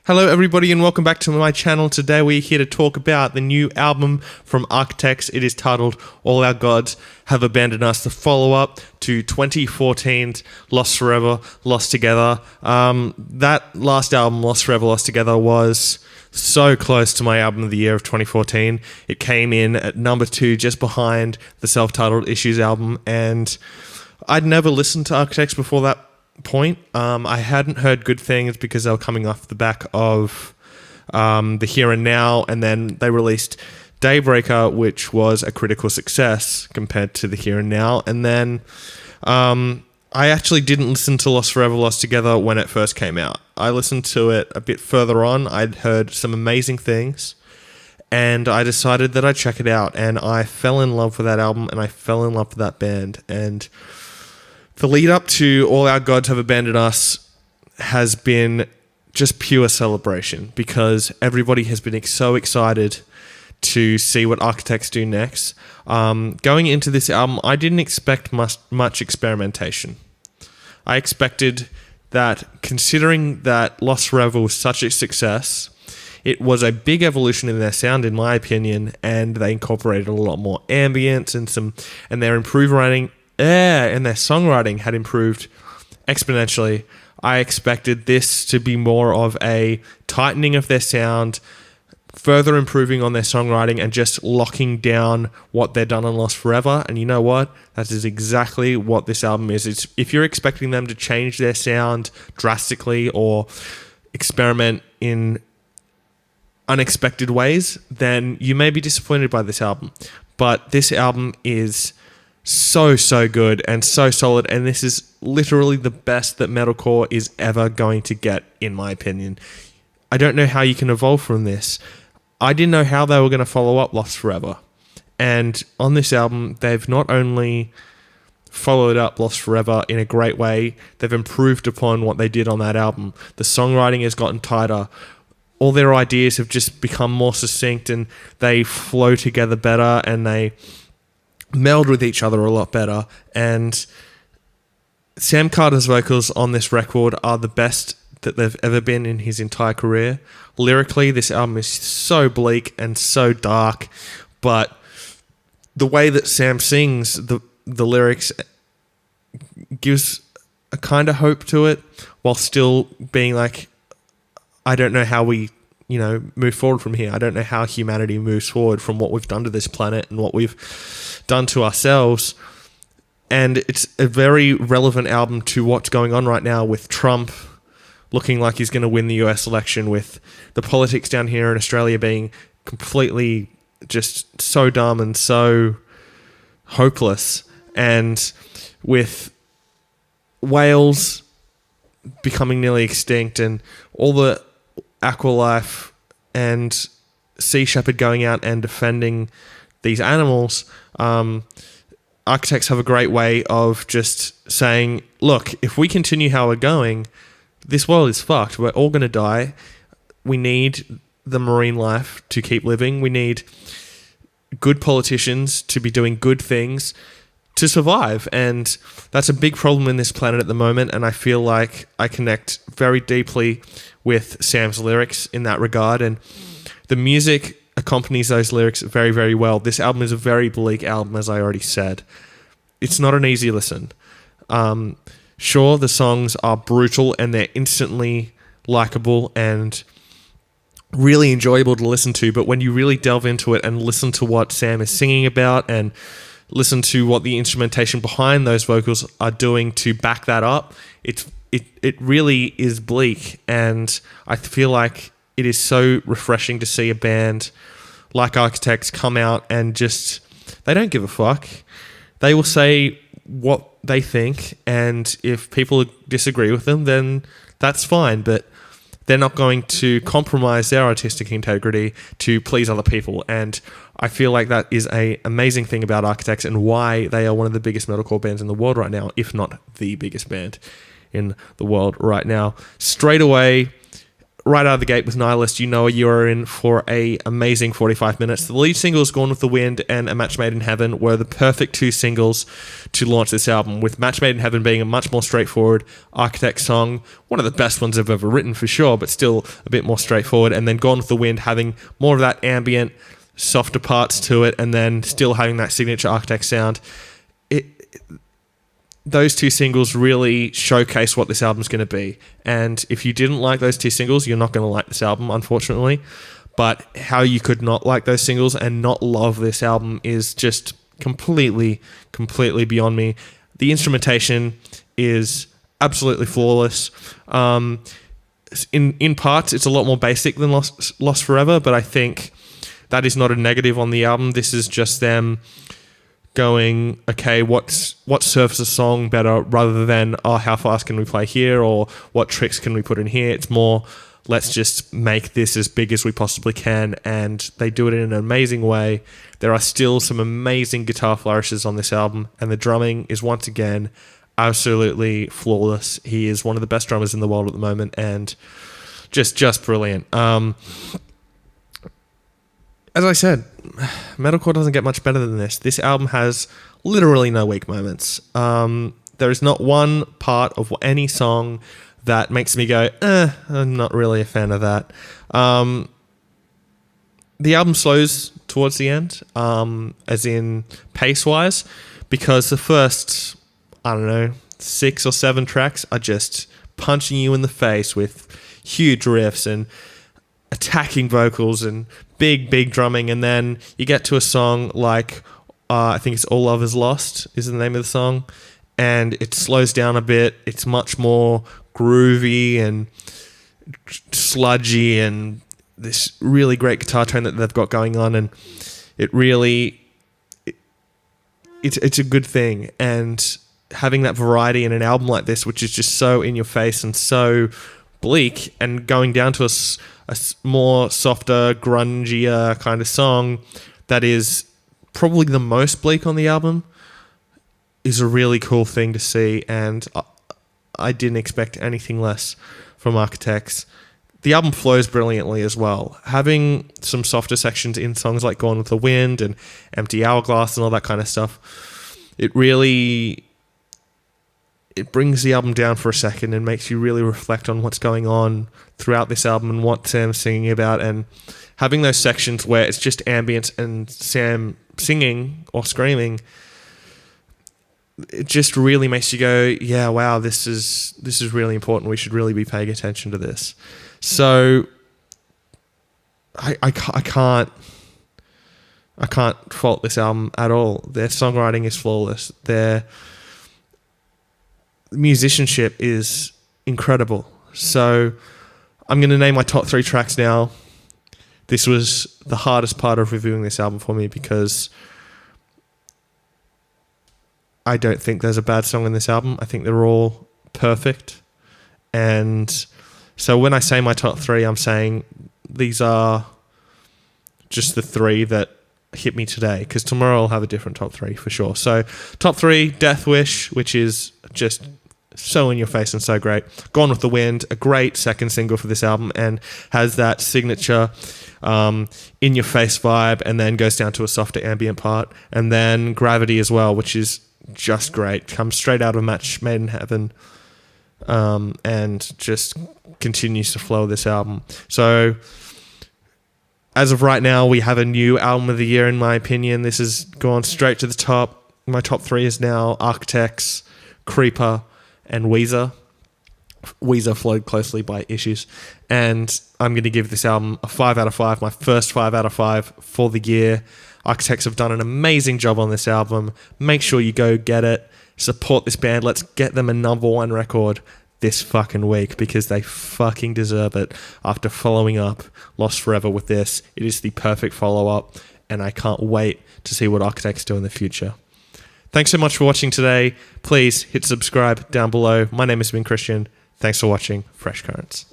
Hello everybody and welcome back to my channel. Today we're here to talk about the new album from Architects. It is titled All Our Gods Have Abandoned Us, the follow-up to 2014's Lost Forever, Lost Together. That last album, Lost Forever, Lost Together, was so close to my album of the year of 2014. It came in at number 2, just behind the self-titled Issues album, and I'd never listened to Architects before that point. I hadn't heard good things because they were coming off the back of the Here and Now, and then they released Daybreaker, which was a critical success compared to the Here and Now. And then I actually didn't listen to Lost Forever, Lost Together when it first came out. I listened to it a bit further on. I'd heard some amazing things, and I decided that I'd check it out, and I fell in love with that album, and I fell in love with that band. And the lead up to All Our Gods Have Abandoned Us has been just pure celebration because everybody has been so excited to see what Architects do next. Going into this album, I didn't expect much experimentation. I expected that, considering that Lost Forever was such a success, it was a big evolution in their sound, in my opinion, and they incorporated a lot more ambience and their improved writing. And their songwriting had improved exponentially. I expected this to be more of a tightening of their sound, further improving on their songwriting, and just locking down what they've done on Lost Forever. And you know what? That is exactly what this album is. If you're expecting them to change their sound drastically or experiment in unexpected ways, then you may be disappointed by this album. But this album is so good and so solid, and this is literally the best that metalcore is ever going to get, in my opinion. I don't know how you can evolve from this. I didn't know how they were going to follow up Lost Forever, and on this album they've not only followed up Lost Forever in a great way, they've improved upon what they did on that album. The songwriting has gotten tighter. All their ideas have just become more succinct, and they flow together better, and they meld with each other a lot better. And Sam Carter's vocals on this record are the best that they've ever been in his entire career. Lyrically, this album is so bleak and so dark, but the way that Sam sings the lyrics gives a kind of hope to it, while still being like, I don't know how we move forward from here. I don't know how humanity moves forward from what we've done to this planet and what we've done to ourselves. And it's a very relevant album to what's going on right now with Trump looking like he's going to win the US election, with the politics down here in Australia being completely just so dumb and so hopeless, and with whales becoming nearly extinct and all the aqualife and Sea Shepherd going out and defending these animals. Architects have a great way of just saying, look, if we continue how we're going, this world is fucked. We're all going to die. We need the marine life to keep living. We need good politicians to be doing good things to survive. And that's a big problem in this planet at the moment. And I feel like I connect very deeply with Sam's lyrics in that regard. And the music accompanies those lyrics very, very well. This album is a very bleak album, as I already said. It's not an easy listen. Sure, the songs are brutal and they're instantly likable and really enjoyable to listen to, but when you really delve into it and listen to what Sam is singing about and listen to what the instrumentation behind those vocals are doing to back that up, it really is bleak. And I feel like it is so refreshing to see a band like Architects come out and just, they don't give a fuck. They will say what they think, and if people disagree with them, then that's fine, but they're not going to compromise their artistic integrity to please other people. And I feel like that is an amazing thing about Architects and why they are one of the biggest metalcore bands in the world right now, if not the biggest band in the world right now. Straight away, right out of the gate with Nihilist, you know you're in for a amazing 45 minutes. The lead singles, Gone with the Wind and A Match Made in Heaven, were the perfect two singles to launch this album, with Match Made in Heaven being a much more straightforward Architect song, one of the best ones I've ever written for sure, but still a bit more straightforward, and then Gone with the Wind having more of that ambient, softer parts to it, and then still having that signature Architect sound. Those two singles really showcase what this album's going to be. And if you didn't like those two singles, you're not going to like this album, unfortunately. But how you could not like those singles and not love this album is just completely beyond me. The instrumentation is absolutely flawless. In parts, it's a lot more basic than Lost Forever, but I think that is not a negative on the album. This is just them going, okay, what serves a song better, rather than, oh, how fast can we play here, or what tricks can we put in here. It's more, let's just make this as big as we possibly can, and they do it in an amazing way. There are still some amazing guitar flourishes on this album, and the drumming is once again absolutely flawless. He is one of the best drummers in the world at the moment, and just brilliant. As I said, metalcore doesn't get much better than this. This album has literally no weak moments. There is not one part of any song that makes me go, I'm not really a fan of that. The album slows towards the end, as in pace-wise, because the first, 6 or 7 tracks are just punching you in the face with huge riffs and attacking vocals and big drumming, and then you get to a song like I think it's All Love Is Lost is the name of the song, and it slows down a bit. It's much more groovy and sludgy, and this really great guitar tone that they've got going on, and it's a good thing. And having that variety in an album like this, which is just so in your face and so bleak, and going down to a more softer, grungier kind of song that is probably the most bleak on the album, is a really cool thing to see, and I didn't expect anything less from Architects. The album flows brilliantly as well. Having some softer sections in songs like Gone with the Wind and Empty Hourglass and all that kind of stuff, it brings the album down for a second and makes you really reflect on what's going on throughout this album and what Sam's singing about, and having those sections where it's just ambient and Sam singing or screaming, it just really makes you go, yeah, wow, this is really important. We should really be paying attention to this. So I can't fault this album at all. Their songwriting is flawless. Their musicianship is incredible. So I'm going to name my top 3 tracks now. This was the hardest part of reviewing this album for me, because I don't think there's a bad song in this album. I think they're all perfect. And so when I say my top 3, I'm saying these are just the 3 that hit me today, because tomorrow I'll have a different top 3 for sure. So top 3, Deathwish, which is just so in your face and so great. Gone with the Wind, a great second single for this album, and has that signature in your face vibe, and then goes down to a softer ambient part. And then Gravity as well, which is just great. Comes straight out of Match Made in Heaven, and just continues to flow this album. So as of right now, we have a new album of the year, in my opinion. This has gone straight to the top. My top 3 is now Architects, Creeper, and Weezer. Weezer followed closely by Issues. And I'm going to give this album a 5 out of 5, my first 5 out of 5 for the year. Architects have done an amazing job on this album. Make sure you go get it. Support this band. Let's get them a number 1 record this fucking week, because they fucking deserve it. After following up Lost Forever with this, it is the perfect follow-up, and I can't wait to see what Architects do in the future. Thanks so much for watching today. Please hit subscribe down below. My name has been Christian. Thanks for watching Fresh Currents.